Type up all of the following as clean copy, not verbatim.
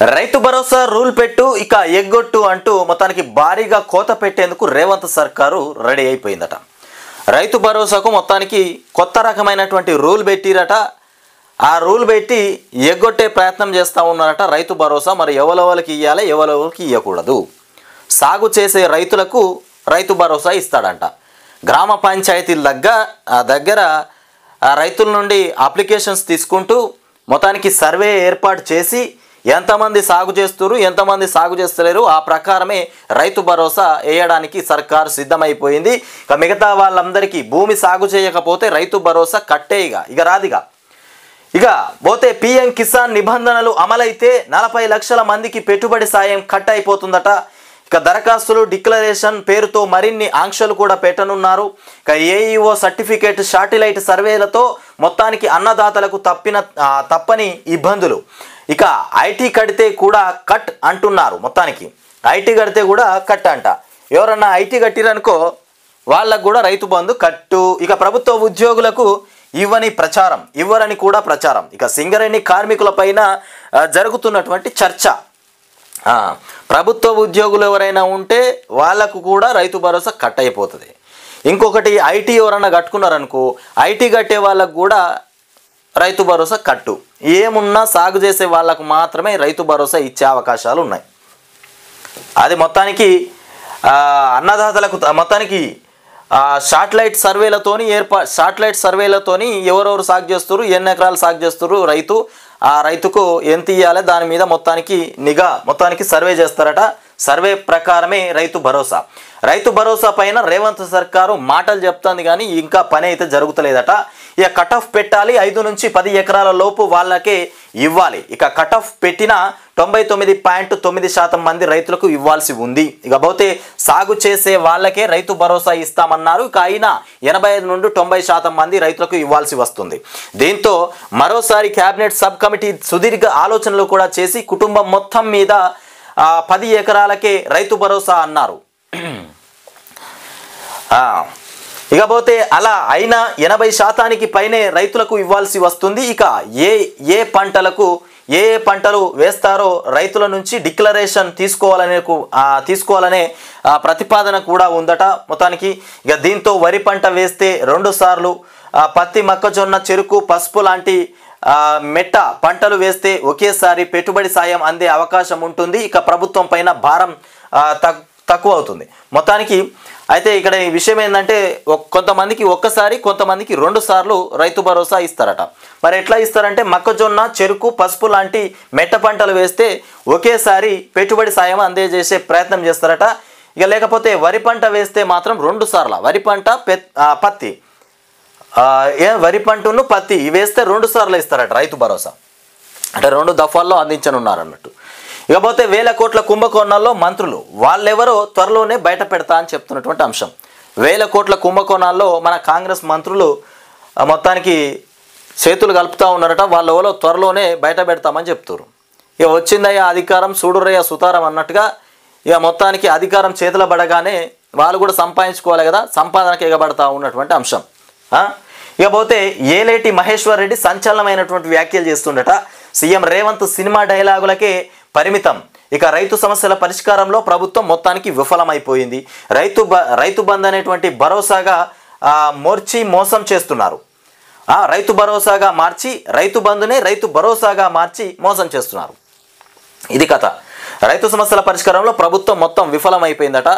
Rythu Bharosa rule పెట్టు ఇక ఎగ్గొట్టు అంటూ మొత్తానికి భారీగా కోత పెట్టేందుకు రేవంత్ సర్కారు రెడీ అయిపోయిందట. రైతు భరోసాకు మొత్తానికి కొత్త రకమైనటువంటి రూల్ పెట్టిరట. ఆ రూల్ పెట్టి ఎగ్గొట్టే ప్రయత్నం చేస్తూ ఉన్నారట. రైతు భరోసా మరి ఎవరెవరికి ఇవ్వాలి, ఎవరెవరికి ఇవ్వకూడదు, సాగు చేసే రైతులకు రైతు భరోసా ఇస్తాడంట. గ్రామ పంచాయతీల దగ్గర రైతుల నుండి అప్లికేషన్స్ తీసుకుంటూ మొత్తానికి సర్వే ఏర్పాటు చేసి ఎంతమంది సాగు చేస్తున్నారు, ఎంతమంది సాగు చేస్తలేరు, ఆ ప్రకారమే రైతు భరోసా వేయడానికి సర్కారు సిద్ధమైపోయింది. ఇక మిగతా వాళ్ళందరికీ భూమి సాగు చేయకపోతే రైతు భరోసా కట్టే ఇక రాదిగా. ఇక పోతే పిఎం కిసాన్ నిబంధనలు అమలైతే 40 లక్షల మందికి పెట్టుబడి సాయం కట్ అయిపోతుందట. ఇక దరఖాస్తులు డిక్లరేషన్ పేరుతో మరిన్ని ఆంక్షలు కూడా పెట్టనున్నారు. ఇక ఏఈఓ సర్టిఫికేట్ శాటిలైట్ సర్వేలతో మొత్తానికి అన్నదాతలకు తప్పని ఇబ్బందులు. ఇక ఐటీ కడితే కూడా కట్ అంటున్నారు. మొత్తానికి ఐటీ కడితే కూడా కట్ అంట. ఎవరన్నా ఐటీ కట్టిరనుకో వాళ్ళకు కూడా రైతు బంధు కట్టు. ఇక ప్రభుత్వ ఉద్యోగులకు ఇవ్వరని కూడా ప్రచారం. ఇక సింగరేణి కార్మికులపైన జరుగుతున్నటువంటి చర్చ. ప్రభుత్వ ఉద్యోగులు ఎవరైనా ఉంటే వాళ్ళకు కూడా రైతు భరోసా కట్ అయిపోతుంది. ఇంకొకటి ఐటీ ఎవరన్నా కట్టుకున్నారనుకో, ఐటీ కట్టే వాళ్ళకు కూడా రైతు భరోసా కట్టు. ఏమున్నా సాగు చేసే వాళ్ళకు మాత్రమే రైతు భరోసా ఇచ్చే అవకాశాలు ఉన్నాయి. అది మొత్తానికి అన్నదాతలకు మొత్తానికి శాటిలైట్ సర్వేలతోని ఎవరెవరు సాగు చేస్తారు, ఎన్ని ఎకరాలు సాగు చేస్తారు రైతు, ఆ రైతుకు ఎంత ఇవ్వాలి దాని మీద మొత్తానికి సర్వే చేస్తారట. సర్వే ప్రకారమే రైతు భరోసా పైన రేవంత్ సర్కారు మాటలు చెప్తుంది కానీ ఇంకా పని అయితే జరుగుతలేదట. ఇక కట్ ఆఫ్ పెట్టాలి, 5 నుంచి 10 ఎకరాల లోపు వాళ్ళకే ఇవ్వాలి. ఇక కట్ ఆఫ్ పెట్టిన 99.9% మంది రైతులకు ఇవ్వాల్సి ఉంది. ఇకపోతే సాగు చేసే వాళ్ళకే రైతు భరోసా ఇస్తామన్నారు. ఇక అయినా 85 నుండి 90% మంది రైతులకు ఇవ్వాల్సి వస్తుంది. దీంతో మరోసారి కేబినెట్ సబ్ కమిటీ సుదీర్ఘ ఆలోచనలు కూడా చేసి కుటుంబం మొత్తం మీద 10 ఎకరాలకే రైతు భరోసా అన్నారు. ఇకపోతే అలా అయినా 80% పైనే రైతులకు ఇవ్వాల్సి వస్తుంది. ఇక ఏ పంటలు వేస్తారో రైతుల నుంచి డిక్లరేషన్ తీసుకోవాలనే ప్రతిపాదన కూడా ఉందట. మొత్తానికి ఇక దీంతో వరి పంట వేస్తే 2 సార్లు, పత్తి, మొక్కజొన్న, చెరుకు, పసుపు లాంటి మెట్ట పంటలు వేస్తే ఒకేసారి పెట్టుబడి సాయం అందే అవకాశం ఉంటుంది. ఇక ప్రభుత్వం పైన భారం తక్కువ అవుతుంది. మొత్తానికి అయితే ఇక్కడ ఈ విషయం ఏంటంటే కొంతమందికి ఒక్కసారి, కొంతమందికి 2 సార్లు రైతు భరోసా ఇస్తారట. మరి ఎట్లా ఇస్తారంటే మొక్కజొన్న, చెరుకు, పసుపు లాంటి మెట్ట పంటలు వేస్తే ఒకేసారి పెట్టుబడి సాయం అందజేసే ప్రయత్నం చేస్తారట. ఇక లేకపోతే వరి పంట వేస్తే మాత్రం 2 సార్లు, వరి పంట, పత్తి, వరి పంటను పత్తి వేస్తే 2 సార్లు ఇస్తారట రైతు భరోసా. అంటే 2 దఫాల్లో అందించనున్నారు అన్నట్టు. ఇకపోతే 1000 కోట్ల కుంభకోణాల్లో మంత్రులు వాళ్ళెవరో త్వరలోనే బయట పెడతా అని చెప్తున్నటువంటి అంశం. 1000 కోట్ల కుంభకోణాల్లో మన కాంగ్రెస్ మంత్రులు మొత్తానికి చేతులు కలుపుతూ ఉన్నారట. వాళ్ళెవరో త్వరలోనే బయట పెడతామని చెప్తారు. ఇక వచ్చిందయ్యా అధికారం చూడురయ్య సుతారం అన్నట్టుగా ఇక మొత్తానికి అధికారం చేతుల పడగానే వాళ్ళు కూడా సంపాదించుకోవాలి కదా, సంపాదనకు ఎగబడతా ఉన్నటువంటి అంశం. ఇకపోతే ఏలేటి మహేశ్వర్ రెడ్డి సంచలనమైనటువంటి వ్యాఖ్యలు చేస్తుండట. సీఎం రేవంత్ సినిమా డైలాగులకే పరిమితం. ఇక రైతు సమస్యల పరిష్కారంలో ప్రభుత్వం మొత్తానికి విఫలమైపోయింది. రైతు బంధు అనేటువంటి భరోసాగా మోసం చేస్తున్నారు. రైతు భరోసాగా మార్చి రైతు బంధునే రైతు భరోసాగా మార్చి మోసం చేస్తున్నారు. ఇది కథ. రైతు సమస్యల పరిష్కారంలో ప్రభుత్వం మొత్తం విఫలమైపోయిందట.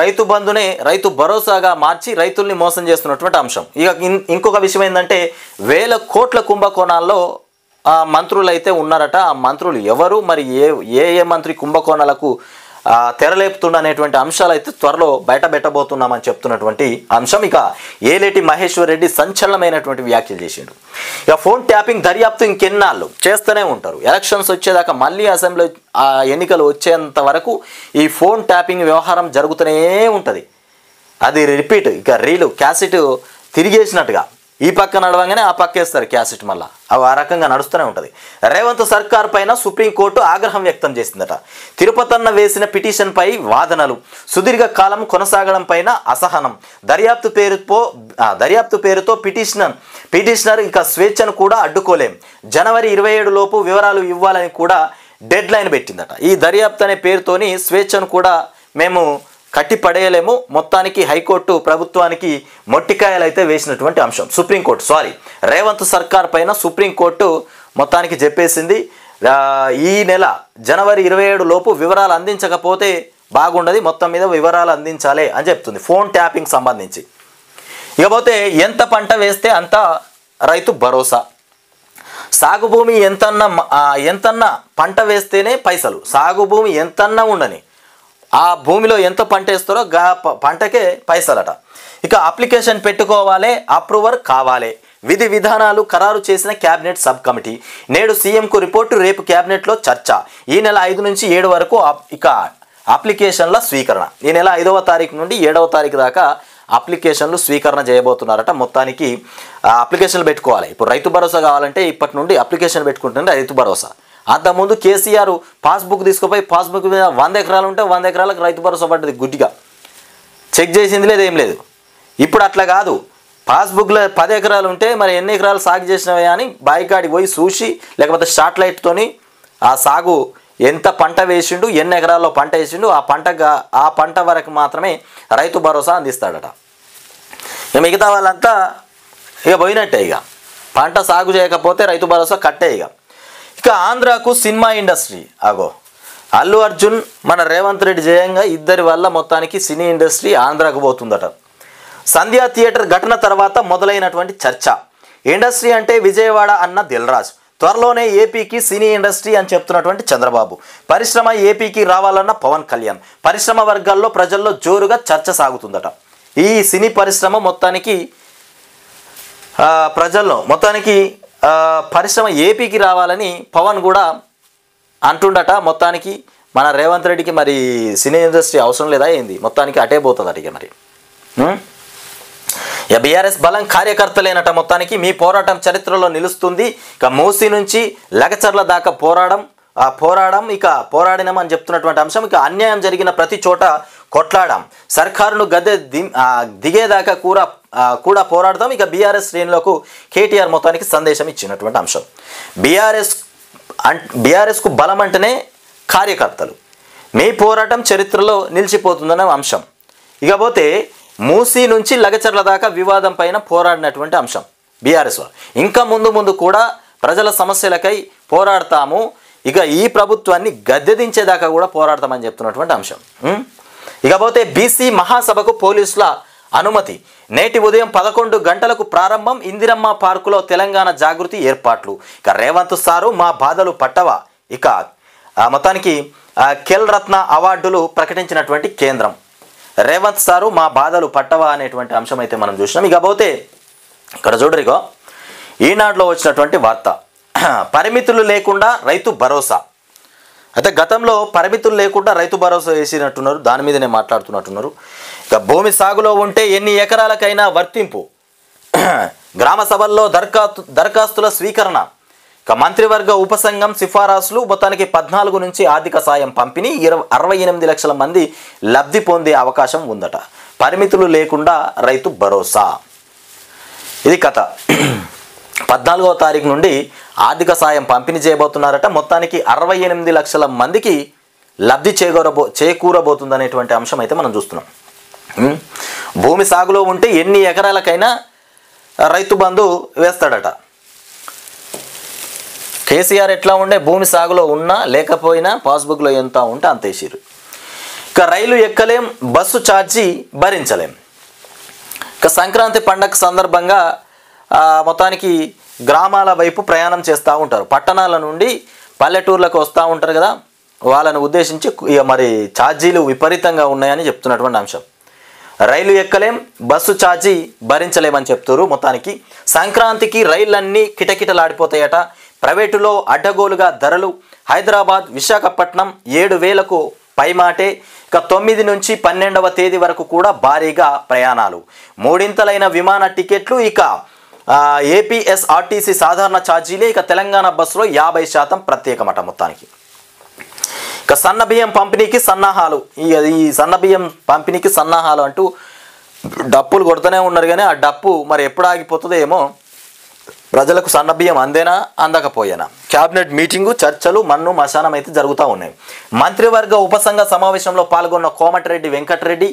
రైతు బంధునే రైతు భరోసాగా మార్చి రైతుల్ని మోసం చేస్తున్నటువంటి అంశం. ఇక ఇంకొక విషయం ఏంటంటే 1000 కోట్ల కుంభకోణాల్లో మంత్రులు అయితే ఉన్నారట. ఆ మంత్రులు ఎవరు, మరి ఏ మంత్రి కుంభకోణాలకు తెరలేపుతుండనేటువంటి అంశాలు అయితే త్వరలో బయట పెట్టబోతున్నామని చెప్తున్నటువంటి అంశం. ఇక ఏలేటి మహేశ్వర్ రెడ్డి సంచలనమైనటువంటి వ్యాఖ్యలు చేసిండు. ఇక ఫోన్ ట్యాపింగ్ దర్యాప్తు ఇంకెన్నాళ్ళు చేస్తూనే ఉంటారు. ఎలక్షన్స్ వచ్చేదాకా మళ్ళీ అసెంబ్లీ ఎన్నికలు వచ్చేంత వరకు ఈ ఫోన్ ట్యాపింగ్ వ్యవహారం జరుగుతూనే ఉంటుంది. అది రిపీట్. ఇక రీలు క్యాసెట్ తిరిగేసినట్టుగా ఈ పక్క నడవంగానే ఆ పక్క వేస్తారు క్యాసెట్, మళ్ళీ అవి ఆ రకంగా నడుస్తూనే ఉంటుంది. రేవంత్ సర్కార్ పైన సుప్రీంకోర్టు ఆగ్రహం వ్యక్తం చేసిందట. తిరుపతన్న వేసిన పిటిషన్ పై వాదనలు, సుదీర్ఘ కాలం కొనసాగడం పైన అసహనం, దర్యాప్తు పేరుతో పిటిషనర్ ఇక స్వేచ్ఛను కూడా అడ్డుకోలేం, జనవరి 27 లోపు వివరాలు ఇవ్వాలని కూడా డెడ్ లైన్ పెట్టిందట. ఈ దర్యాప్తు అనే పేరుతోని స్వేచ్ఛను కూడా మేము కట్టి పడేయలేము, మొత్తానికి హైకోర్టు ప్రభుత్వానికి మొట్టికాయలు అయితే వేసినటువంటి అంశం. సుప్రీంకోర్టు రేవంత్ సర్కార్ పైన సుప్రీంకోర్టు మొత్తానికి చెప్పేసింది, ఈ నెల జనవరి 27 లోపు వివరాలు అందించకపోతే బాగుండదు, మొత్తం మీద వివరాలు అందించాలి అని చెప్తుంది ఫోన్ ట్యాపింగ్ సంబంధించి. ఇకపోతే ఎంత పంట వేస్తే అంత రైతు భరోసా. సాగు భూమి ఎంతన్నా పంట వేస్తేనే పైసలు, సాగు భూమి ఎంతన్నా ఉండని ఆ భూమిలో ఎంత పంట వేస్తారో పంటకే పైసలట. ఇక అప్లికేషన్ పెట్టుకోవాలి, అప్రూవర్ కావాలి, విధి విధానాలు ఖరారు చేసిన క్యాబినెట్ సబ్ కమిటీ. నేడు సీఎంకు రిపోర్టు, రేపు క్యాబినెట్లో చర్చ. ఈ నెల 5 నుంచి 7 వరకు ఇక అప్లికేషన్ల స్వీకరణ. ఈ నెల 5వ తారీఖు నుండి 7వ తారీఖు దాకా అప్లికేషన్లు స్వీకరణ చేయబోతున్నారట. మొత్తానికి అప్లికేషన్లు పెట్టుకోవాలి. ఇప్పుడు రైతు భరోసా కావాలంటే ఇప్పటి నుండి అప్లికేషన్ పెట్టుకుంటుంది రైతు భరోసా. అంతకుముందు కేసీఆర్ పాస్బుక్ తీసుకుపోయి పాస్బుక్ మీద 100 ఎకరాలు ఉంటే 100 ఎకరాలకు రైతు భరోసా పడ్డది, గుడ్డిగా చెక్ చేసింది లేదు, ఏం లేదు. ఇప్పుడు అట్లా కాదు, పాస్బుక్లో 10 ఎకరాలు ఉంటే మరి ఎన్ని ఎకరాలు సాగు చేసినవే అని బాయికాడికి పోయి చూసి, లేకపోతే శాటిలైట్తోని ఆ సాగు ఎంత పంట వేసిండు, ఎన్ని ఎకరాల్లో పంట వేసిండు, ఆ పంట వరకు మాత్రమే రైతు భరోసా అందిస్తాడట. మిగతా వాళ్ళంతా ఇక పోయినట్టే, ఇక పంట సాగు చేయకపోతే రైతు భరోసా కట్టే. ఇక ఆంధ్రాకు సినిమా ఇండస్ట్రీ అల్లు అర్జున్ మన రేవంత్ రెడ్డి జయంగా ఇద్దరి వల్ల మొత్తానికి సినీ ఇండస్ట్రీ ఆంధ్రాకు పోతుందట. సంధ్యా థియేటర్ ఘటన తర్వాత మొదలైనటువంటి చర్చ. ఇండస్ట్రీ అంటే విజయవాడ అన్న దిల్రాజ్, త్వరలోనే ఏపీకి సినీ ఇండస్ట్రీ అని చెప్తున్నటువంటి చంద్రబాబు, పరిశ్రమ ఏపీకి రావాలన్న పవన్ కళ్యాణ్. పరిశ్రమ వర్గాల్లో ప్రజల్లో జోరుగా చర్చ సాగుతుందట. ఈ సినీ పరిశ్రమ మొత్తానికి ప్రజల్లో పరిశ్రమ ఏపీకి రావాలని పవన్ కూడా అంటుండట. మొత్తానికి మన రేవంత్ రెడ్డికి మరి సినీ ఇండస్ట్రీ అవసరం లేదా ఏంది, మొత్తానికి అటే పోతుందట. ఇక మరి బీఆర్ఎస్ బలం కార్యకర్తలేనట. మొత్తానికి మీ పోరాటం చరిత్రలో నిలుస్తుంది. ఇక మూసీ నుంచి లగచర్ల దాకా పోరాడినామని చెప్తున్నటువంటి అంశం. ఇక అన్యాయం జరిగిన ప్రతి చోట కొట్లాడాం, సర్కారును గద్దె దిగేదాకా కూడా పోరాడతాం. ఇక బీఆర్ఎస్ శ్రేణులకు కేటీఆర్ మొత్తానికి సందేశం ఇచ్చినటువంటి అంశం. బీఆర్ఎస్కు బలం అంటేనే కార్యకర్తలు, మీ పోరాటం చరిత్రలో నిలిచిపోతుందనే అంశం. ఇకపోతే మూసీ నుంచి లగచర్ల దాకా వివాదం పైన పోరాడినటువంటి అంశం బీఆర్ఎస్. ఇంకా ముందు కూడా ప్రజల సమస్యలకై పోరాడతాము, ఇక ఈ ప్రభుత్వాన్ని గద్దెదించేదాకా కూడా పోరాడతామని చెప్తున్నటువంటి అంశం. ఇకపోతే బీసీ మహాసభకు పోలీసుల అనుమతి. నేటి ఉదయం 11 గంటలకు ప్రారంభం. ఇందిరమ్మ పార్కులో తెలంగాణ జాగృతి ఏర్పాట్లు. ఇక రేవంత్ సారు మా బాధలు పట్టవా. ఇక మొత్తానికి ఖేల్ రత్న అవార్డులు ప్రకటించినటువంటి కేంద్రం. రేవంత్ సారు మా బాధలు పట్టవా అనేటువంటి అంశం అయితే మనం చూసినాం. ఇకపోతే ఇక్కడ చూడరిగో ఈనాడులో వచ్చినటువంటి వార్త, పరిమితులు లేకుండా రైతు భరోసా. అయితే గతంలో పరిమితులు లేకుండా రైతు భరోసా వేసినట్టున్నారు, దాని మీదనే మాట్లాడుతున్నట్టున్నారు. ఇక భూమి సాగులో ఉంటే ఎన్ని ఎకరాలకైనా వర్తింపు. గ్రామ సభల్లో దరఖాస్తుల స్వీకరణ. ఇక మంత్రివర్గ ఉపసంఘం సిఫారసులు. మొత్తానికి 14 నుంచి ఆర్థిక సాయం పంపిణీ. 68 లక్షల మంది లబ్ధి పొందే అవకాశం ఉందట. పరిమితులు లేకుండా రైతు భరోసా, ఇది కథ. 14వ తారీఖు నుండి ఆర్థిక సాయం పంపిణీ చేయబోతున్నారట. మొత్తానికి 68 లక్షల మందికి లబ్ధి చేకూరబోతుందనేటువంటి అంశం అయితే మనం చూస్తున్నాం. భూమి సాగులో ఉంటే ఎన్ని ఎకరాలకైనా రైతు బంధు వేస్తాడట. కేసీఆర్ ఎట్లా ఉండే, భూమి సాగులో ఉన్నా లేకపోయినా పాస్బుక్లో ఎంత ఉంటే అంత వేసిరు. ఇక రైలు ఎక్కలేం, బస్సు ఛార్జీ భరించలేం. ఇక సంక్రాంతి పండగ సందర్భంగా మొత్తానికి గ్రామాల వైపు ప్రయాణం చేస్తూ ఉంటారు, పట్టణాల నుండి పల్లెటూర్లకు వస్తూ ఉంటారు కదా, వాళ్ళని ఉద్దేశించి ఇక మరి ఛార్జీలు విపరీతంగా ఉన్నాయని చెప్తున్నటువంటి అంశం. రైలు ఎక్కలేం, బస్సు ఛార్జీ భరించలేమని చెప్తారు. మొత్తానికి సంక్రాంతికి రైళ్ళన్నీ కిటకిటలాడిపోతాయట. ప్రైవేటులో అడ్డగోలుగా ధరలు. హైదరాబాద్ విశాఖపట్నం 7,000కు పైమాటే. ఇక 9 నుంచి 12వ తేదీ వరకు కూడా భారీగా ప్రయాణాలు. 3 విమాన టికెట్లు. ఇక ఏపీఎస్ఆర్టీసీ సాధారణ ఛార్జీలే. ఇక తెలంగాణ బస్సులో 50% ప్రత్యేకమట. మొత్తానికి ఇక సన్నబియ్యం పంపిణీకి సన్నాహాలు. ఈ సన్నబియ్యం పంపిణీకి సన్నాహాలు అంటూ డప్పులు కొడుతూనే ఉన్నారు, కానీ ఆ డప్పు మరి ఎప్పుడు ఆగిపోతుందో ఏమో ప్రజలకు సన్నబియ్యం అందేనా అందకపోయేనా? క్యాబినెట్ మీటింగు, చర్చలు, మన్ను మశానం అయితే జరుగుతూ ఉన్నాయి. మంత్రివర్గ ఉపసంఘ సమావేశంలో పాల్గొన్న కోమటిరెడ్డి వెంకటరెడ్డి,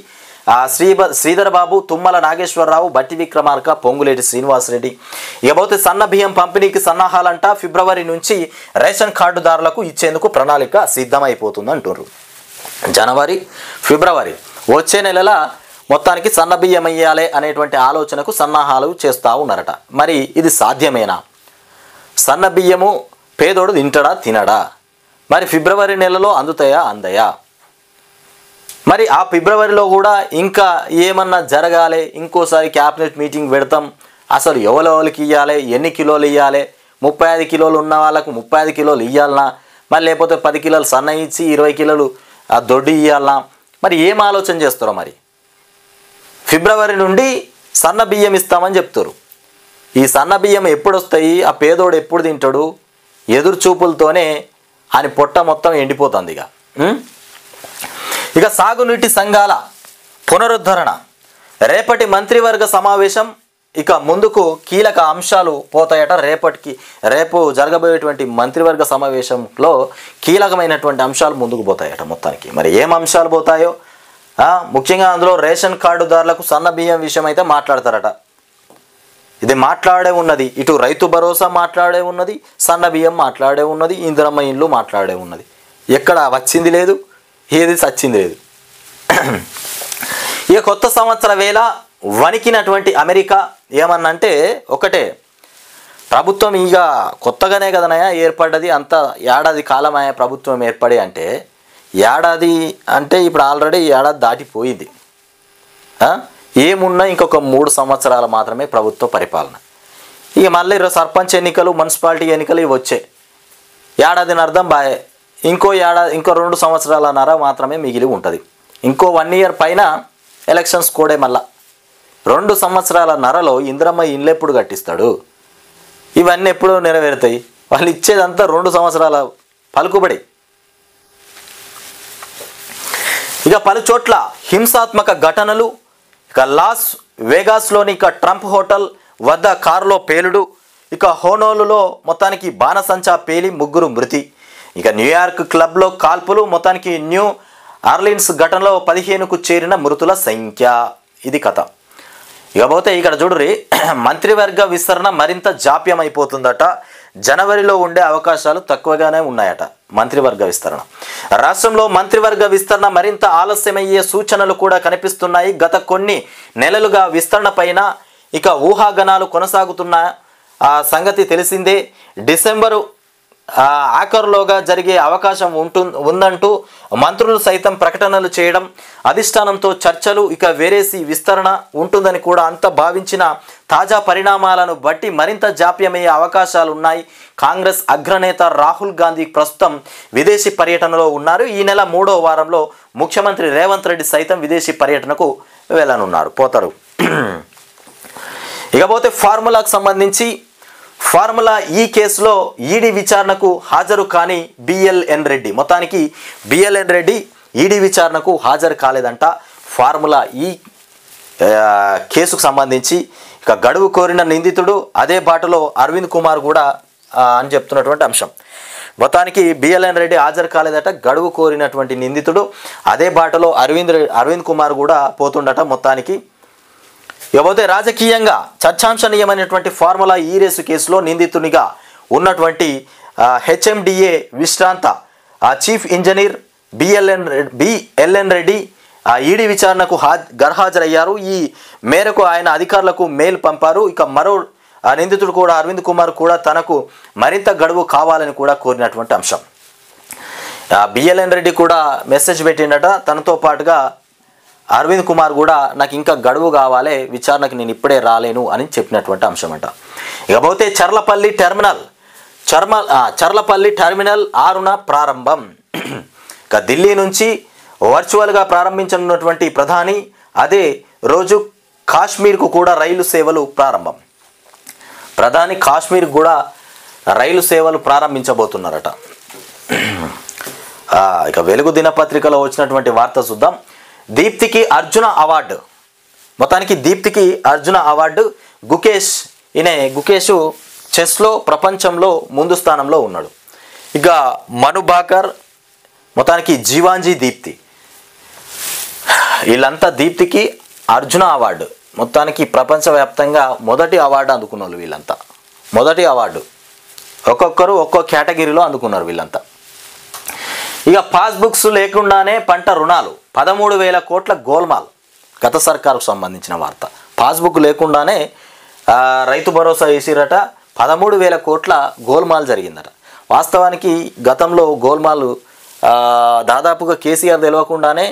శ్రీధర్ బాబు, తుమ్మల నాగేశ్వరరావు, బట్టి విక్రమార్క, పొంగులేటి శ్రీనివాసరెడ్డి. ఇకపోతే సన్న బియ్యం పంపిణీకి సన్నాహాలంట. ఫిబ్రవరి నుంచి రేషన్ కార్డుదారులకు ఇచ్చేందుకు ప్రణాళిక సిద్ధమైపోతుంది అంటున్నారు. జనవరి, ఫిబ్రవరి వచ్చే నెలల మొత్తానికి సన్న బియ్యం ఇయ్యాలి అనేటువంటి ఆలోచనకు సన్నాహాలు చేస్తూ ఉన్నారట. మరి ఇది సాధ్యమేనా? సన్న బియ్యము పేదోడు తింటాడా తినడా? మరి ఫిబ్రవరి నెలలో అందుతాయా అందయా? మరి ఆ ఫిబ్రవరిలో కూడా ఇంకా ఏమన్నా జరగాలి, ఇంకోసారి క్యాబినెట్ మీటింగ్ పెడతాం, అసలు ఎవరికి ఇవ్వాలి, ఎన్ని కిలోలు ఇవ్వాలి, 35 కిలోలు ఉన్న వాళ్ళకు 35 కిలోలు ఇవ్వాలనా, మరి లేకపోతే 10 కిలోలు సన్న ఇచ్చి 20 కిలోలు దొడ్డి ఇవ్వాలనా? మరి ఏం ఆలోచన చేస్తారో? మరి ఫిబ్రవరి నుండి సన్న బియ్యం ఇస్తామని చెప్తారు. ఈ సన్న బియ్యం ఎప్పుడు వస్తాయి, ఆ పేదోడు ఎప్పుడు తింటాడు? ఎదురు చూపులతోనే అని పొట్ట మొత్తం ఎండిపోతుంది. ఇక సాగునీటి సంఘాల పునరుద్ధరణ, రేపటి మంత్రివర్గ సమావేశం ఇక ముందుకు కీలక అంశాలు పోతాయట. రేపు జరగబోయేటువంటి మంత్రివర్గ సమావేశంలో కీలకమైనటువంటి అంశాలు ముందుకు పోతాయట మొత్తానికి. మరి ఏం అంశాలు పోతాయో, ముఖ్యంగా అందులో రేషన్ కార్డుదారులకు సన్న బియ్యం విషయం అయితే మాట్లాడతారట. ఇది మాట్లాడే ఉన్నది, ఇటు రైతు భరోసా మాట్లాడే ఉన్నది, సన్న బియ్యం మాట్లాడే ఉన్నది, ఇందిరమ్మ ఇండ్లు మాట్లాడే ఉన్నది. ఎక్కడ వచ్చింది లేదు, ఏది సచ్చింది లేదు. ఇక కొత్త సంవత్సర వేళ వణికినటువంటి అమెరికా ఏమన్నంటే ఒకటే, ప్రభుత్వం ఇక కొత్తగానే కదనయా ఏర్పడ్డది, అంత ఏడాది కాలమయ్యా ప్రభుత్వం ఏర్పడి అంటే, ఏడాది అంటే ఇప్పుడు ఆల్రెడీ ఏడాది దాటిపోయింది. ఏమున్నా ఇంకొక 3 సంవత్సరాలు మాత్రమే ప్రభుత్వ పరిపాలన. ఇక మళ్ళీ సర్పంచ్ ఎన్నికలు, మున్సిపాలిటీ ఎన్నికలు ఇవి వచ్చాయి. ఏడాదిని అర్థం బాయే, ఇంకో 2 సంవత్సరాలన్నర మాత్రమే మిగిలి ఉంటుంది. ఇంకో 1 ఇయర్ పైన ఎలక్షన్స్ కూడా. మళ్ళా 2 సంవత్సరాలన్నరలో ఇందిరమ్మ ఇండ్లు ఎప్పుడు కట్టిస్తాడు? ఇవన్నీ ఎప్పుడు నెరవేరుతాయి? వాళ్ళు ఇచ్చేదంతా 2 సంవత్సరాల పలుకుబడి. ఇక పలు చోట్ల హింసాత్మక ఘటనలు, ఇక లాస్ వేగాస్లోని ఇక ట్రంప్ హోటల్ వద్ద కారులో పేలుడు, ఇక హోనోలులో మొత్తానికి బాణసంచా పేలి 3 మృతి, ఇక న్యూయార్క్ క్లబ్లో కాల్పులు, మొత్తానికి న్యూ ఆర్లిన్స్ ఘటనలో 15కు చేరిన మృతుల సంఖ్య. ఇది కథ. ఇకపోతే ఇక్కడ చూడుర్రి, మంత్రివర్గ విస్తరణ మరింత జాప్యం అయిపోతుందట. జనవరిలో ఉండే అవకాశాలు తక్కువగానే ఉన్నాయట. మంత్రివర్గ విస్తరణ, రాష్ట్రంలో మంత్రివర్గ విస్తరణ మరింత ఆలస్యమయ్యే సూచనలు కూడా కనిపిస్తున్నాయి. గత కొన్ని నెలలుగా విస్తరణ పైన ఇక ఊహాగానాలు కొనసాగుతున్న సంగతి తెలిసిందే. డిసెంబరు ఆఖరులోగా జరిగే అవకాశం ఉందంటూ మంత్రులు సైతం ప్రకటనలు చేయడం, అధిష్టానంతో చర్చలు, ఇక వేరేసి విస్తరణ ఉంటుందని కూడా అంత భావించిన తాజా పరిణామాలను బట్టి మరింత జాప్యమయ్యే అవకాశాలు ఉన్నాయి. కాంగ్రెస్ అగ్రనేత రాహుల్ గాంధీ ప్రస్తుతం విదేశీ పర్యటనలో ఉన్నారు. ఈ నెల 3వ వారంలో ముఖ్యమంత్రి రేవంత్ రెడ్డి సైతం విదేశీ పర్యటనకు వెళ్ళనున్నారు, పోతారు. ఇకపోతే ఫార్ములాకు సంబంధించి, ఫార్ములా ఈ కేసులో ఈడీ విచారణకు హాజరు కాని బిఎల్ఎన్ రెడ్డి, మొత్తానికి బిఎల్ఎన్ రెడ్డి ఈడీ విచారణకు హాజరు కాలేదంట. ఫార్ములా ఈ కేసుకు సంబంధించి ఇక గడువు కోరిన నిందితుడు అదే బాటలో అరవింద్ కుమార్ కూడా అని చెప్తున్నటువంటి అంశం. మొత్తానికి బిఎల్ఎన్ రెడ్డి హాజరు కాలేదట. గడువు కోరినటువంటి నిందితుడు అదే బాటలో అరవింద్ కుమార్ కూడా పోతుండట మొత్తానికి. ఇకపోతే రాజకీయంగా చర్చాంశనీయమైనటువంటి ఫార్ములా ఈ రేసు కేసులో నిందితునిగా ఉన్నటువంటి హెచ్ఎండిఏ విశ్రాంత chief engineer BLN Reddy ED విచారణకు గర్హాజరయ్యారు. ఈ మేరకు ఆయన అధికారులకు మెయిల్ పంపారు. ఇక మరో నిందితుడు కూడా అరవింద్ కుమార్ కూడా తనకు మరింత గడువు కావాలని కూడా కోరినటువంటి అంశం. బిఎల్ఎన్ రెడ్డి కూడా మెసేజ్ పెట్టిండట. తనతో పాటుగా అరవింద్ కుమార్ కూడా నాకు ఇంకా గడువు కావాలి, విచారణకు నేను ఇప్పుడే రాలేను అని చెప్పినటువంటి అంశం అంట. ఇకపోతే చర్లపల్లి టెర్మినల్ 6న ప్రారంభం. ఇక ఢిల్లీ నుంచి వర్చువల్గా ప్రారంభించనున్నటువంటి ప్రధాని అదే రోజు కాశ్మీర్కు కూడా రైలు సేవలు ప్రారంభం. ప్రధాని కాశ్మీర్ కూడా రైలు సేవలు ప్రారంభించబోతున్నారట. ఇక వెలుగు దినపత్రికలో వచ్చినటువంటి వార్త చూద్దాం. దీప్తికి అర్జున అవార్డు, మొత్తానికి దీప్తికి అర్జున అవార్డు. గుకేష్ చెస్లో ప్రపంచంలో ముందు స్థానంలో ఉన్నాడు. ఇక మను భాకర్, మొత్తానికి జీవాంజీ దీప్తి, వీళ్ళంతా దీప్తికి అర్జున అవార్డు, మొత్తానికి ప్రపంచవ్యాప్తంగా మొదటి అవార్డు అందుకున్న వాళ్ళు వీళ్ళంతా. మొదటి అవార్డు ఒక్కొక్కరు ఒక్కో కేటగిరీలో అందుకున్నారు వీళ్ళంతా. ఇక పాస్బుక్స్ లేకుండానే పంట రుణాలు 13,000 కోట్ల గోల్మాల్. గత సర్కారుకు సంబంధించిన వార్త. పాస్బుక్ లేకుండానే రైతు భరోసా వేసిరట. 13,000 కోట్ల గోల్మాల్ జరిగిందట. వాస్తవానికి గతంలో గోల్మాల్ దాదాపుగా కేసీఆర్ తెలియకుండానే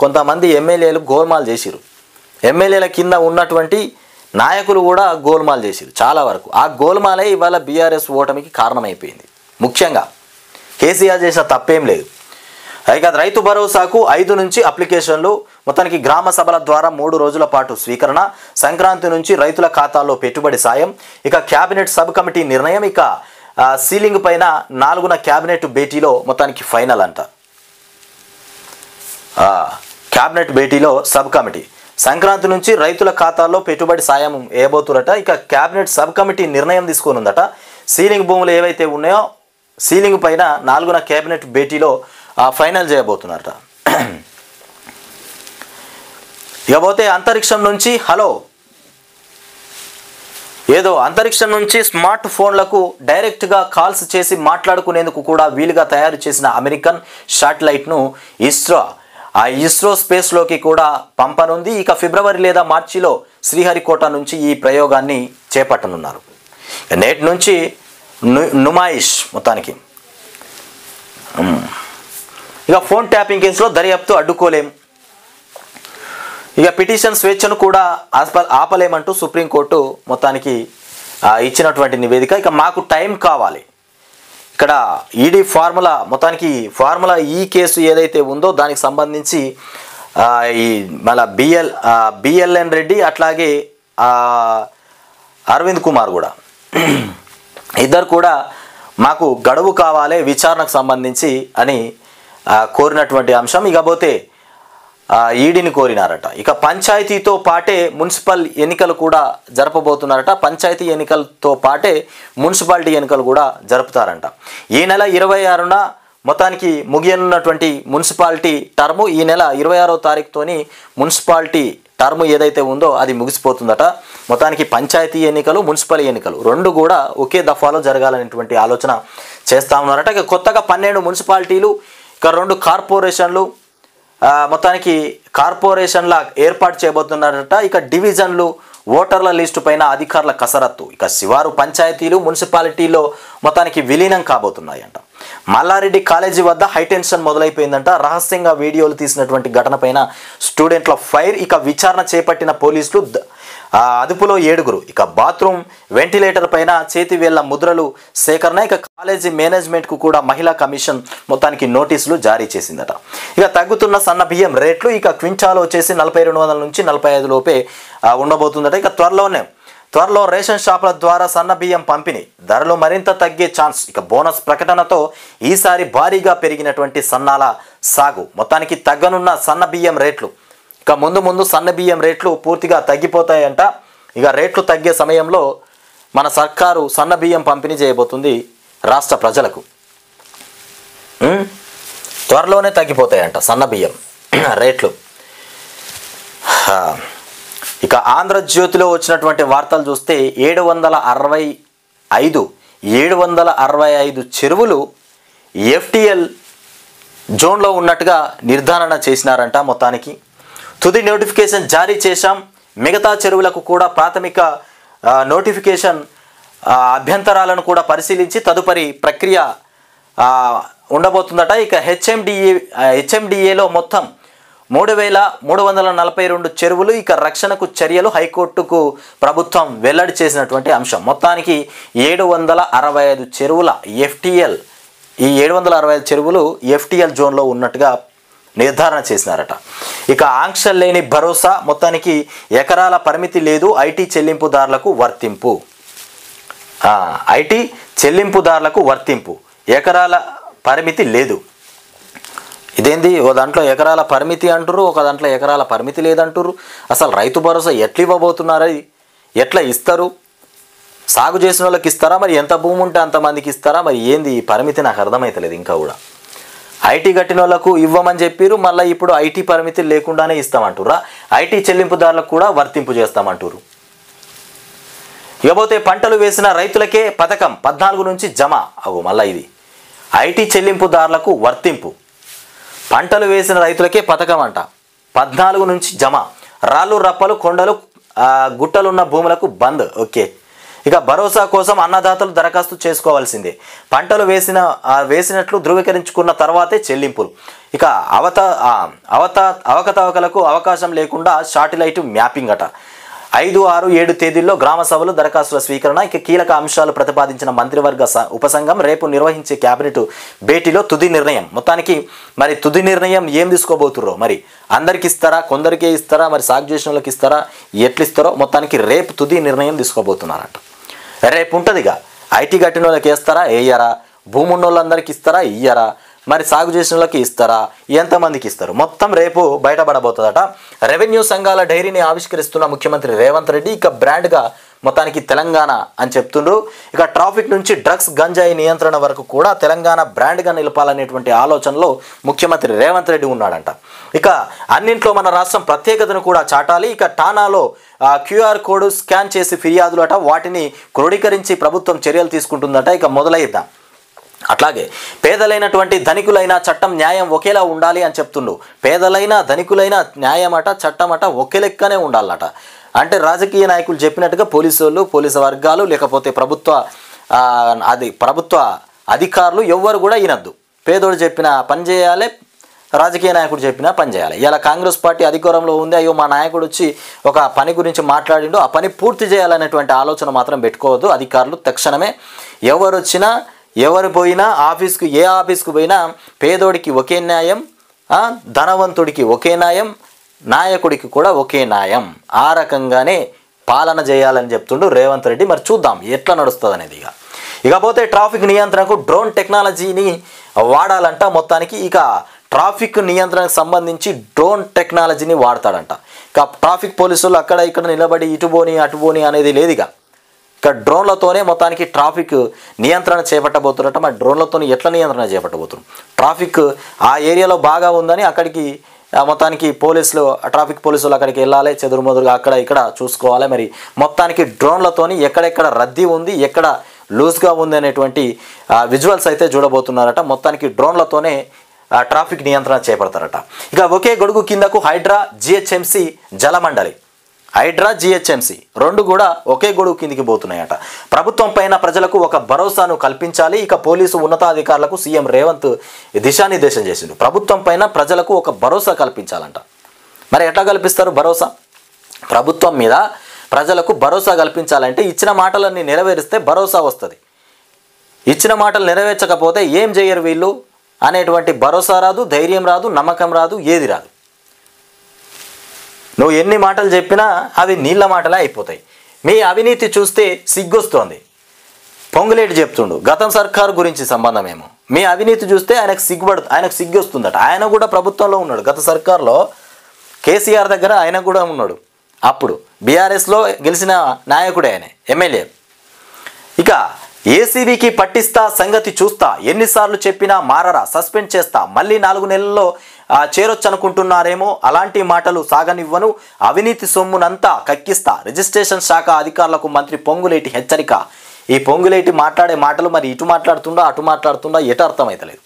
కొంతమంది ఎమ్మెల్యేలు గోల్మాల్ చేసిరు. ఎమ్మెల్యేల కింద ఉన్నటువంటి నాయకులు కూడా గోల్మాల్ చేసిరు చాలా వరకు. ఆ గోల్మాలే ఇవాళ బీఆర్ఎస్ ఓటమికి కారణమైపోయింది. ముఖ్యంగా కేసీఆర్ చేసిన తప్పేం లేదు. ఇక రైతు భరోసాకు 5 నుంచి అప్లికేషన్లు, మొత్తానికి గ్రామ సభల ద్వారా 3 రోజుల పాటు స్వీకరణ, సంక్రాంతి నుంచి రైతుల ఖాతాల్లో పెట్టుబడి సాయం. ఇక క్యాబినెట్ సబ్ కమిటీ నిర్ణయం. ఇక సీలింగ్ పైన 4న క్యాబినెట్ భేటీలో మొత్తానికి ఫైనల్ అంట. క్యాబినెట్ భేటీలో సబ్ కమిటీ సంక్రాంతి నుంచి రైతుల ఖాతాల్లో పెట్టుబడి సాయం వేయబోతురట. ఇక క్యాబినెట్ సబ్ కమిటీ నిర్ణయం తీసుకోనుందట. సీలింగ్ భూములు ఏవైతే ఉన్నాయో సీలింగ్ పైన 4న క్యాబినెట్ భేటీలో ఫైనల్ చేయబోతున్నారట. ఇకపోతే అంతరిక్షం నుంచి అంతరిక్షం నుంచి స్మార్ట్ ఫోన్లకు డైరెక్ట్గా కాల్స్ చేసి మాట్లాడుకునేందుకు కూడా వీలుగా తయారు చేసిన అమెరికన్ శాటిలైట్ను ఇస్రో స్పేస్లోకి కూడా పంపనుంది. ఇక ఫిబ్రవరి లేదా మార్చిలో శ్రీహరికోట నుంచి ఈ ప్రయోగాన్ని చేపట్టనున్నారు. నేటి నుంచి నుమాయిష్ మొత్తానికి. ఇక ఫోన్ ట్యాపింగ్ కేసులో దర్యాప్తు అడ్డుకోలేం. ఇక పిటిషన్ స్వేచ్ఛను కూడా ఆపలేమంటూ సుప్రీంకోర్టు మొత్తానికి ఇచ్చినటువంటి నివేదిక. ఇక మాకు టైం కావాలి. ఇక్కడ ఈడీ ఫార్ములా ఈ కేసు ఏదైతే ఉందో దానికి సంబంధించి ఈ మళ్ళీ బిఎల్ఎన్ రెడ్డి అట్లాగే అరవింద్ కుమార్ కూడా ఇద్దరు కూడా మాకు గడువు కావాలి విచారణకు సంబంధించి అని కోరినటువంటి అంశం. ఇకపోతే ఈడీని కోరినారట. ఇక పంచాయతీతో పాటే మున్సిపల్ ఎన్నికలు కూడా జరపబోతున్నారట. పంచాయతీ ఎన్నికలతో పాటే మున్సిపాలిటీ ఎన్నికలు కూడా జరుపుతారంట. ఈ నెల 26న మొత్తానికి ముగియనున్నటువంటి మున్సిపాలిటీ టర్ము, ఈ నెల 26వ తారీఖుతోని మున్సిపాలిటీ టర్ము ఏదైతే ఉందో అది ముగిసిపోతుందట. మొత్తానికి పంచాయతీ ఎన్నికలు, మున్సిపల్ ఎన్నికలు 2 కూడా ఒకే దఫాలో జరగాలనేటువంటి ఆలోచన చేస్తూ ఉన్నారట. ఇక కొత్తగా 12 మున్సిపాలిటీలు, ఇక 2 కార్పొరేషన్లు, మొత్తానికి కార్పొరేషన్ల ఏర్పాటు చేయబోతున్నారట. ఇక డివిజన్లు, ఓటర్ల లిస్టు పైన అధికారుల కసరత్తు. ఇక శివారు పంచాయతీలు మున్సిపాలిటీలో మొత్తానికి విలీనం కాబోతున్నాయంట. మల్లారెడ్డి కాలేజీ వద్ద హైటెన్షన్ మొదలైపోయిందంట. రహస్యంగా వీడియోలు తీసినటువంటి ఘటన పైన స్టూడెంట్ల ఫైర్. ఇక విచారణ చేపట్టిన పోలీసులు అదుపులో 7. ఇక బాత్రూమ్ వెంటిలేటర్ పైన చేతివేళ్ల ముద్రలు సేకరణ. ఇక కాలేజీ మేనేజ్మెంట్కు కూడా మహిళా కమిషన్ మొత్తానికి నోటీసులు జారీ చేసిందట. ఇక తగ్గుతున్న సన్న బియ్యం రేట్లు. ఇక క్వింటాల్ వచ్చేసి 4200 నుంచి 45 లోపే ఉండబోతుందట. ఇక త్వరలో రేషన్ షాపుల ద్వారా సన్న బియ్యం పంపిణీ, ధరలు మరింత తగ్గే ఛాన్స్. ఇక బోనస్ ప్రకటనతో ఈసారి భారీగా పెరిగినటువంటి సన్నాల సాగు. మొత్తానికి తగ్గనున్న సన్న బియ్యం రేట్లు. ఇక ముందు సన్న బియ్యం రేట్లు పూర్తిగా తగ్గిపోతాయంట. ఇక రేట్లు తగ్గే సమయంలో మన సర్కారు సన్న బియ్యం పంపిణీ చేయబోతుంది రాష్ట్ర ప్రజలకు. త్వరలోనే తగ్గిపోతాయంట సన్న బియ్యం రేట్లు. ఇక ఆంధ్రజ్యోతిలో వచ్చినటువంటి వార్తలు చూస్తే 765 చెరువులు ఎఫ్టీఎల్ జోన్లో ఉన్నట్టుగా నిర్ధారణ చేసినారంట. మొత్తానికి తుది నోటిఫికేషన్ జారీ చేశాం. మిగతా చెరువులకు కూడా ప్రాథమిక నోటిఫికేషన్ అభ్యంతరాలను కూడా పరిశీలించి తదుపరి ప్రక్రియ ఉండబోతుందట. ఇక హెచ్ఎండిఏలో మొత్తం 3,342 చెరువులు. ఇక రక్షణకు చర్యలు హైకోర్టుకు ప్రభుత్వం వెల్లడి చేసినటువంటి అంశం. మొత్తానికి 765 చెరువుల ఎఫ్టీఎల్, ఈ 765 చెరువులు ఎఫ్టీఎల్ జోన్లో ఉన్నట్టుగా నిర్ధారణ చేసినారట. ఇక ఆంక్షలు లేని భరోసా. మొత్తానికి ఎకరాల పరిమితి లేదు, ఐటీ చెల్లింపుదారులకు వర్తింపు, ఎకరాల పరిమితి లేదు. ఇదేంది, ఓ దాంట్లో ఎకరాల పరిమితి అంటారు, ఒక దాంట్లో ఎకరాల పరిమితి లేదంటారు. అసలు రైతు భరోసా ఎట్లా ఇవ్వబోతున్నారు, ఎట్లా ఇస్తారు? సాగు చేసిన వాళ్ళకి ఇస్తారా, మరి ఎంత భూమి ఉంటే అంతమందికి ఇస్తారా, మరి ఏంది ఈ పరిమితి నాకు అర్థమవుతలేదు. ఇంకా కూడా ఐటీ కట్టిన వాళ్ళకు ఇవ్వమని చెప్పారు, మళ్ళీ ఇప్పుడు ఐటీ పరిమితి లేకుండానే ఇస్తామంటురా, ఐటీ చెల్లింపుదారులకు కూడా వర్తింపు చేస్తామంటారు. ఇకపోతే పంటలు వేసిన రైతులకే పథకం 14 నుంచి జమ. మళ్ళీ ఇది ఐటీ చెల్లింపుదారులకు వర్తింపు, పంటలు వేసిన రైతులకే పథకం అంట, 14 నుంచి జమ. రాళ్ళు రప్పలు కొండలు గుట్టలున్న భూములకు బంద్. ఓకే, ఇక భరోసా కోసం అన్నదాతలు దరఖాస్తు చేసుకోవాల్సిందే. పంటలు వేసినట్లు ధృవీకరించుకున్న తర్వాతే చెల్లింపులు. ఇక అవకతవకలకు అవకాశం లేకుండా శాటిలైట్ మ్యాపింగ్ అట. 5, 6, 7 తేదీల్లో గ్రామ సభలు, దరఖాస్తుల స్వీకరణ. ఇక కీలక అంశాలు ప్రతిపాదించిన మంత్రివర్గ ఉపసంఘం రేపు నిర్వహించే కేబినెట్ భేటీలో తుది నిర్ణయం. మొత్తానికి మరి తుది నిర్ణయం ఏం తీసుకోబోతుర్రో, మరి అందరికి ఇస్తారా, కొందరికే ఇస్తారా, మరి సాగు చేసిన వాళ్ళకి ఇస్తారా, ఎట్లు ఇస్తారో మొత్తానికి రేపు తుది నిర్ణయం తీసుకోబోతున్నారంట. రేపు ఉంటుందిగా ఐటీ కట్టిన వాళ్ళకి వేస్తారా, వేయరా, భూమి ఉన్న వాళ్ళందరికీ ఇస్తారా, ఇయ్యరా, మరి సాగు చేసిన వాళ్ళకి ఇస్తారా, ఎంతమందికి ఇస్తారు, మొత్తం రేపు బయటపడబోతుందట. రెవెన్యూ సంఘాల డైరీని ఆవిష్కరిస్తున్న ముఖ్యమంత్రి రేవంత్ రెడ్డి. ఇక బ్రాండ్గా మొత్తానికి తెలంగాణ అని చెప్తుండ్రు. ఇక ట్రాఫిక్ నుంచి డ్రగ్స్ గంజాయి నియంత్రణ వరకు కూడా తెలంగాణ బ్రాండ్గా నిలపాలనేటువంటి ఆలోచనలో ముఖ్యమంత్రి రేవంత్ రెడ్డి ఉన్నాడంట. ఇక అన్నింట్లో మన రాష్ట్రం ప్రత్యేకతను కూడా చాటాలి. ఇక టానాలో QR కోడ్ స్కాన్ చేసి ఫిర్యాదులు అట, వాటిని క్రోడీకరించి ప్రభుత్వం చర్యలు తీసుకుంటుందట. ఇక మొదలైద్దాం. అట్లాగే పేదలైనటువంటి ధనికులైన చట్టం న్యాయం ఒకేలా ఉండాలి అని చెప్తుండు. పేదలైన ధనికులైన న్యాయం అట, చట్టం అట ఒకే లెక్కనే ఉండాలట. అంటే రాజకీయ నాయకులు చెప్పినట్టుగా పోలీసు వర్గాలు లేకపోతే ప్రభుత్వ అధికారులు ఎవ్వరు కూడా వినద్దు. పేదోడు చెప్పిన పని చేయాలి, రాజకీయ నాయకుడు చెప్పినా పని చేయాలి. ఇలా కాంగ్రెస్ పార్టీ అధికారంలో ఉంది, అయ్యో మా నాయకుడు వచ్చి ఒక పని గురించి మాట్లాడిండు, ఆ పని పూర్తి చేయాలనేటువంటి ఆలోచన మాత్రం పెట్టుకోవద్దు అధికారులు. తక్షణమే ఎవరు వచ్చినా ఎవరు పోయినా ఆఫీస్కు, ఏ ఆఫీస్కు పోయినా పేదోడికి ఒకే న్యాయం, ధనవంతుడికి ఒకే న్యాయం, నాయకుడికి కూడా ఒకే న్యాయం. ఆ రకంగానే పాలన చేయాలని చెప్తుండు రేవంత్ రెడ్డి. మరి చూద్దాం ఎట్లా నడుస్తుంది అనేది. ఇకపోతే ట్రాఫిక్ నియంత్రణకు డ్రోన్ టెక్నాలజీని వాడాలంట. మొత్తానికి ఇక ట్రాఫిక్ నియంత్రణకు సంబంధించి డ్రోన్ టెక్నాలజీని వాడతాడంట. ఇక ట్రాఫిక్ పోలీసులు అక్కడ ఇక్కడ నిలబడి ఇటుబోని అటుబోని అనేది లేదుగా. ఇక డ్రోన్లతోనే మొత్తానికి ట్రాఫిక్ నియంత్రణ చేపట్టబోతున్నట్ట. మరి డ్రోన్లతో ఎట్లా నియంత్రణ చేపట్టబోతున్నారు? ట్రాఫిక్ ఆ ఏరియాలో బాగా ఉందని అక్కడికి మొత్తానికి ట్రాఫిక్ పోలీసులు అక్కడికి వెళ్ళాలి, చెదురుమదురుగా అక్కడ ఇక్కడ చూసుకోవాలి. మరి మొత్తానికి డ్రోన్లతోని ఎక్కడెక్కడ రద్దీ ఉంది, ఎక్కడ లూజ్గా ఉంది అనేటువంటి విజువల్స్ అయితే చూడబోతున్నారట. మొత్తానికి డ్రోన్లతోనే ట్రాఫిక్ నియంత్రణ చేపడతారట. ఇక ఒకే గొడుగు కిందకు హైడ్రా, GHMC, జలమండలి. హైడ్రా, GHMC రెండు కూడా ఒకే గొడుగు కిందికి పోతున్నాయట. ప్రభుత్వం పైన ప్రజలకు ఒక భరోసాను కల్పించాలి. ఇక పోలీసు ఉన్నతాధికారులకు సీఎం రేవంత్ దిశానిర్దేశం చేసిండు. ప్రభుత్వం పైన ప్రజలకు ఒక భరోసా కల్పించాలంట. మరి ఎట్లా కల్పిస్తారు భరోసా? ప్రభుత్వం మీద ప్రజలకు భరోసా కల్పించాలంటే ఇచ్చిన మాటలన్నీ నెరవేరిస్తే భరోసా వస్తుంది. ఇచ్చిన మాటలు నెరవేర్చకపోతే ఏం చేయరు వీళ్ళు అనేటువంటి భరోసా రాదు, ధైర్యం రాదు, నమ్మకం రాదు, ఏది రాదు. నువ్వు ఎన్ని మాటలు చెప్పినా అవి నీళ్ళ మాటలే అయిపోతాయి. మీ అవినీతి చూస్తే సిగ్గొస్తోంది. పొంగులేటి చెప్తుండు గతం సర్కారు గురించి సంబంధమేమో. మీ అవినీతి చూస్తే ఆయనకు సిగ్గొస్తుందట. ఆయన కూడా ప్రభుత్వంలో ఉన్నాడు. గత సర్కారులో కేసీఆర్ దగ్గర ఆయన కూడా ఉన్నాడు. అప్పుడు బీఆర్ఎస్లో గెలిచిన నాయకుడే ఆయన, ఎమ్మెల్యే. ఇక ఏసీబీకి పట్టిస్తా, సంగతి చూస్తా, ఎన్నిసార్లు చెప్పినా మారరా, సస్పెండ్ చేస్తా, మళ్ళీ 4 నెలల్లో చేరొచ్చనుకుంటున్నారేమో, అలాంటి మాటలు సాగనివ్వను, అవినీతి సొమ్మునంతా కక్కిస్తా, రిజిస్ట్రేషన్ శాఖ అధికారులకు మంత్రి పొంగులేటి హెచ్చరిక. ఈ పొంగులేటి మాట్లాడే మాటలు మరి ఇటు మాట్లాడుతుండా అటు మాట్లాడుతుండా ఎటు అర్థమవుతలేదు.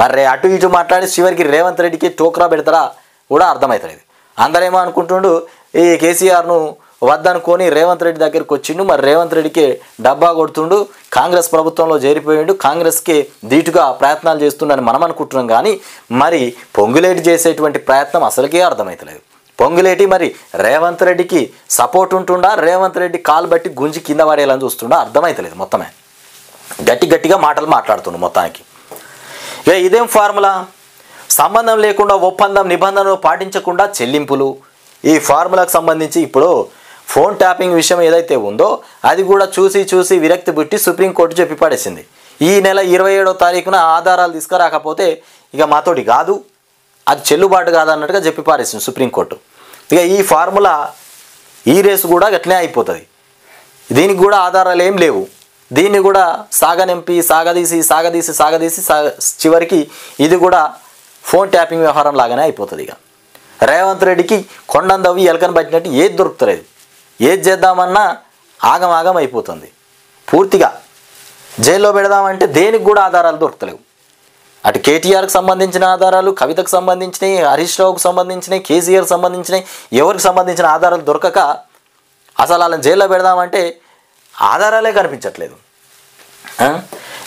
మరి అటు ఇటు మాట్లాడి చివరికి రేవంత్ రెడ్డికి టోక్రా పెడతారా కూడా అర్థమవుతలేదు. అందరేమో అనుకుంటుండు ఈ కేసీఆర్ను వద్దనుకొని రేవంత్ రెడ్డి దగ్గరికి వచ్చిండు. మరి రేవంత్ రెడ్డికి డబ్బా కొడుతుండు, కాంగ్రెస్ ప్రభుత్వంలో చేరిపోయిండు, కాంగ్రెస్కి ధీటుగా ప్రయత్నాలు చేస్తుండని మనం అనుకుంటున్నాం. కానీ మరి పొంగులేటి చేసేటువంటి ప్రయత్నం అసలుకే అర్థమవుతలేదు. పొంగులేటి మరి రేవంత్ రెడ్డికి సపోర్ట్ ఉంటుండా, రేవంత్ రెడ్డి కాలు బట్టి గుంజి కింద పడేయాలని చూస్తుండా అర్థమవుతలేదు. మొత్తమే గట్టిగా మాటలు మాట్లాడుతుండు. మొత్తానికి ఇదేం ఫార్ములా? సంబంధం లేకుండా ఒప్పందం నిబంధనలు పాటించకుండా చెల్లింపులు. ఈ ఫార్ములాకు సంబంధించి ఇప్పుడు ఫోన్ ట్యాపింగ్ విషయం ఏదైతే ఉందో అది కూడా చూసి విరక్తి పుట్టి సుప్రీంకోర్టు చెప్పి పడేసింది. ఈ నెల 27వ తారీఖున ఆధారాలు తీసుకురాకపోతే ఇక మాతోటి కాదు, అది చెల్లుబాటు కాదన్నట్టుగా చెప్పి పారేసింది సుప్రీంకోర్టు. ఇక ఈ ఫార్ములా ఈ రేసు కూడా అట్లనే అయిపోతుంది. దీనికి కూడా ఆధారాలు ఏం లేవు. దీన్ని కూడా సాగనింపి సాగదీసి చివరికి ఇది కూడా ఫోన్ ట్యాపింగ్ వ్యవహారం లాగానే అయిపోతుంది. ఇక రేవంత్ రెడ్డికి కొండందవి ఎలకని పట్టినట్టు ఏది దొరుకుతలేదు. ఏది చేద్దామన్నా ఆగం అయిపోతుంది. పూర్తిగా జైల్లో పెడదామంటే దేనికి కూడా ఆధారాలు దొరుకుతలేవు. అటు కేటీఆర్కి సంబంధించిన ఆధారాలు, కవితకు సంబంధించినవి, హరీష్ రావుకు సంబంధించినవి, కేసీఆర్కి సంబంధించినవి, ఎవరికి సంబంధించిన ఆధారాలు దొరకక అసలు వాళ్ళని జైల్లో పెడదామంటే ఆధారాలే కనిపించట్లేదు.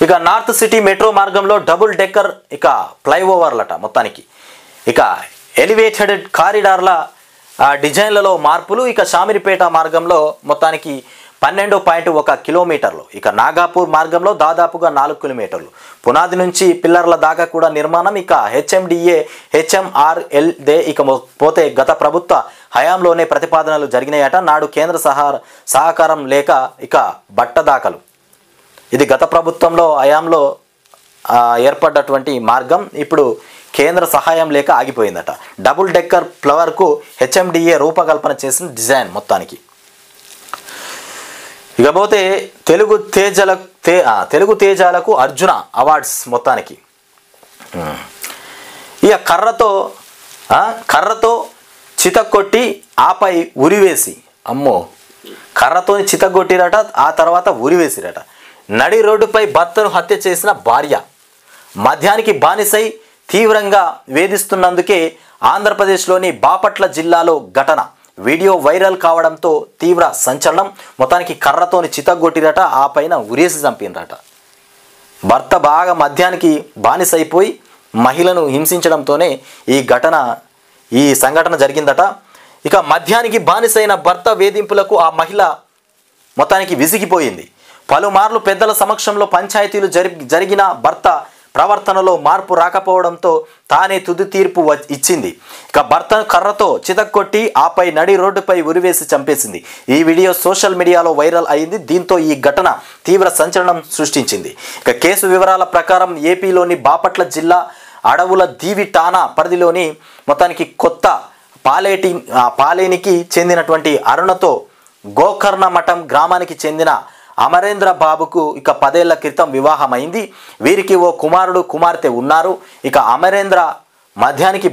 ఇక నార్త్ సిటీ మెట్రో మార్గంలో డబుల్ డెక్కర్ ఇక ఫ్లైఓవర్లట. మొత్తానికి ఇక ఎలివేటెడ్ కారిడార్ల డిజైన్లలో మార్పులు. ఇక షామిరిపేట మార్గంలో మొత్తానికి 12.1 కిలోమీటర్లు. ఇక నాగాపూర్ మార్గంలో దాదాపుగా 4 కిలోమీటర్లు. పునాది నుంచి పిల్లర్ల దాకా కూడా నిర్మాణం. ఇక HMDA HMRLదే ఇక పోతే గత ప్రభుత్వ హయాంలోనే ప్రతిపాదనలు జరిగినాయట. నాడు కేంద్ర సహకారం లేక ఇక బట్టదాకలు. ఇది గత ప్రభుత్వంలో హయాంలో ఏర్పడ్డటువంటి మార్గం ఇప్పుడు కేంద్ర సహాయం లేక ఆగిపోయిందట. డబుల్ డెక్కర్ ఫ్లవర్కు HMDA రూపకల్పన చేసిన డిజైన్. మొత్తానికి ఇకపోతే తెలుగు తేజాలకు అర్జున అవార్డ్స్. మొత్తానికి ఇక కర్రతో చితక్కొట్టి ఆపై ఉరివేసి, అమ్మో కర్రతో చితక్కొట్టిరట, ఆ తర్వాత ఉరివేసిరట. నడి రోడ్డుపై భర్తను హత్య చేసిన భార్య మద్యానికి బానిసై తీవ్రంగా వేధిస్తున్నందుకే ఆంధ్రప్రదేశ్లోని బాపట్ల జిల్లాలో ఘటన. వీడియో వైరల్ కావడంతో తీవ్ర సంచలనం. మొత్తానికి కర్రతోని చితగొట్టిరట, ఆ పైన ఉరేసి చంపినరట. భర్త బాగా మద్యానికి బానిసైపోయి మహిళను హింసించడంతోనే ఈ సంఘటన జరిగిందట. ఇక మద్యానికి బానిసైన భర్త వేధింపులకు ఆ మహిళ మొత్తానికి విసిగిపోయింది. పలుమార్లు పెద్దల సమక్షంలో పంచాయతీలు జరిగిన భర్త ప్రవర్తనలో మార్పు రాకపోవడంతో తానే తుది తీర్పు ఇచ్చింది. ఇక భర్తను కర్రతో చితక్కొట్టి ఆపై నడి రోడ్డుపై ఉరివేసి చంపేసింది. ఈ వీడియో సోషల్ మీడియాలో వైరల్ అయింది. దీంతో ఈ ఘటన తీవ్ర సంచలనం సృష్టించింది. ఇక కేసు వివరాల ప్రకారం ఏపీలోని బాపట్ల జిల్లా అడవుల దీవి ఠాణా పరిధిలోని మొత్తానికి కొత్త పాలేనికి చెందినటువంటి అరుణతో గోకర్ణ మఠం గ్రామానికి చెందిన అమరేంద్ర బాబుకు ఇక 10 ఏళ్ల క్రితం వివాహమైంది. వీరికి ఓ కుమారుడు కుమార్తె ఉన్నారు. ఇక అమరేంద్ర మద్యానికి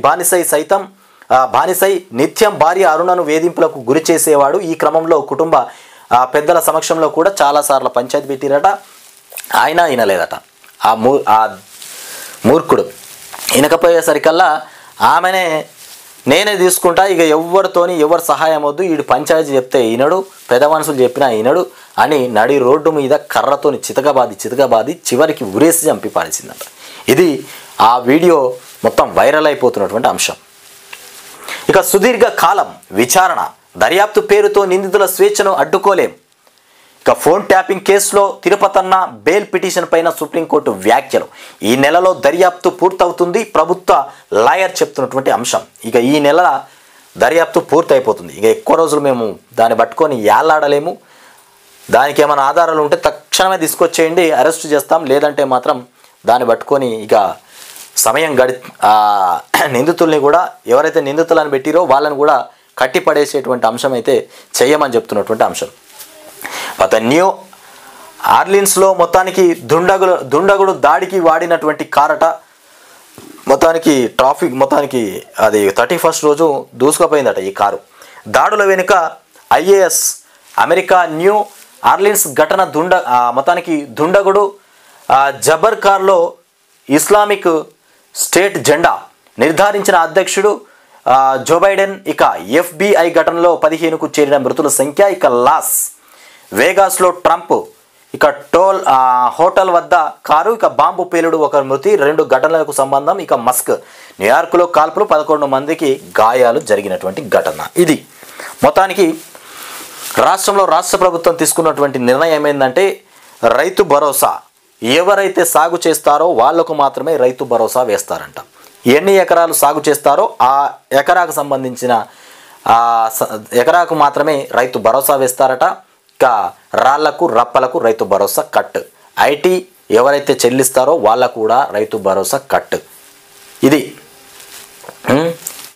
బానిసై నిత్యం భార్య అరుణను వేధింపులకు గురి చేసేవాడు. ఈ క్రమంలో కుటుంబ పెద్దల సమక్షంలో కూడా చాలాసార్లు పంచాయతీ పెట్టిరట. ఆయన వినలేదట. ఆ మూర్ఖుడు వినకపోయేసరికల్లా ఆమెనే నేనే తీసుకుంటా, ఇక ఎవరు సహాయం వద్దు, వీడు పంచాయతీ చెప్తే ఈనడు, పెద్ద మనుషులు చెప్పినా ఈనడు అని నడి రోడ్డు మీద కర్రతోని చితకబాది చివరికి ఉరేసి చంపి పారేసిందంట. ఇది ఆ వీడియో మొత్తం వైరల్ అయిపోతున్నటువంటి అంశం. ఇక సుదీర్ఘ కాలం విచారణ దర్యాప్తు పేరుతో నిందితుల స్వేచ్ఛను అడ్డుకోలేం. ఇక ఫోన్ ట్యాపింగ్ కేసులో తిరుపతన్న బెయిల్ పిటిషన్ పైన సుప్రీంకోర్టు వ్యాఖ్యలు. ఈ నెలలో దర్యాప్తు పూర్తవుతుంది, ప్రభుత్వ లాయర్ చెప్తున్నటువంటి అంశం. ఇక ఈ నెల దర్యాప్తు పూర్తయిపోతుంది. ఇక ఎక్కువ రోజులు మేము దాన్ని పట్టుకొని యాలాడలేము. దానికి ఏమైనా ఆధారాలు ఉంటే తక్షణమే తీసుకొచ్చేయండి, అరెస్ట్ చేస్తాం. లేదంటే మాత్రం దాన్ని పట్టుకొని ఇక సమయం నిందితుల్ని కూడా ఎవరైతే నిందితులను పెట్టిరో వాళ్ళని కూడా కట్టిపడేసేటువంటి అంశం అయితే చేయమని చెప్తున్నటువంటి అంశం. న్యూ ఆర్లిన్స్లో మొత్తానికి దుండగుడు దాడికి వాడినటువంటి కారట. మొత్తానికి ట్రాఫిక్ అది 31st రోజు దూసుకుపోయిందట ఈ కారు. దాడుల వెనుక IAS అమెరికా న్యూ ఆర్లిన్స్ ఘటన. మొత్తానికి దుండగుడు జబర్ కార్లో ఇస్లామిక్ స్టేట్ జెండా నిర్ధారించిన అధ్యక్షుడు జో బైడెన్. ఇక FBI ఘటనలో 15కు చేరిన మృతుల సంఖ్య. ఇక లాస్ వేగాస్లో ట్రంప్ ఇక హోటల్ వద్ద కారు. ఇక బాంబు పేలుడు, 1 మృతి, 2 ఘటనలకు సంబంధం. ఇక మస్క్ న్యూయార్క్లో కాల్పులు, 11 మందికి గాయాలు జరిగినటువంటి ఘటన. ఇది మొత్తానికి రాష్ట్ర ప్రభుత్వం తీసుకున్నటువంటి నిర్ణయం ఏంటంటే రైతు భరోసా. ఎవరైతే సాగు చేస్తారో వాళ్లకు మాత్రమే రైతు భరోసా వేస్తారంట. ఎన్ని ఎకరాలు సాగు చేస్తారో ఆ ఎకరాకు సంబంధించిన ఎకరాకు మాత్రమే రైతు భరోసా వేస్తారట. ఇక రాళ్లకు రప్పలకు రైతు భరోసా కట్. IT ఎవరైతే చెల్లిస్తారో వాళ్ళకు కూడా రైతు భరోసా కట్. ఇది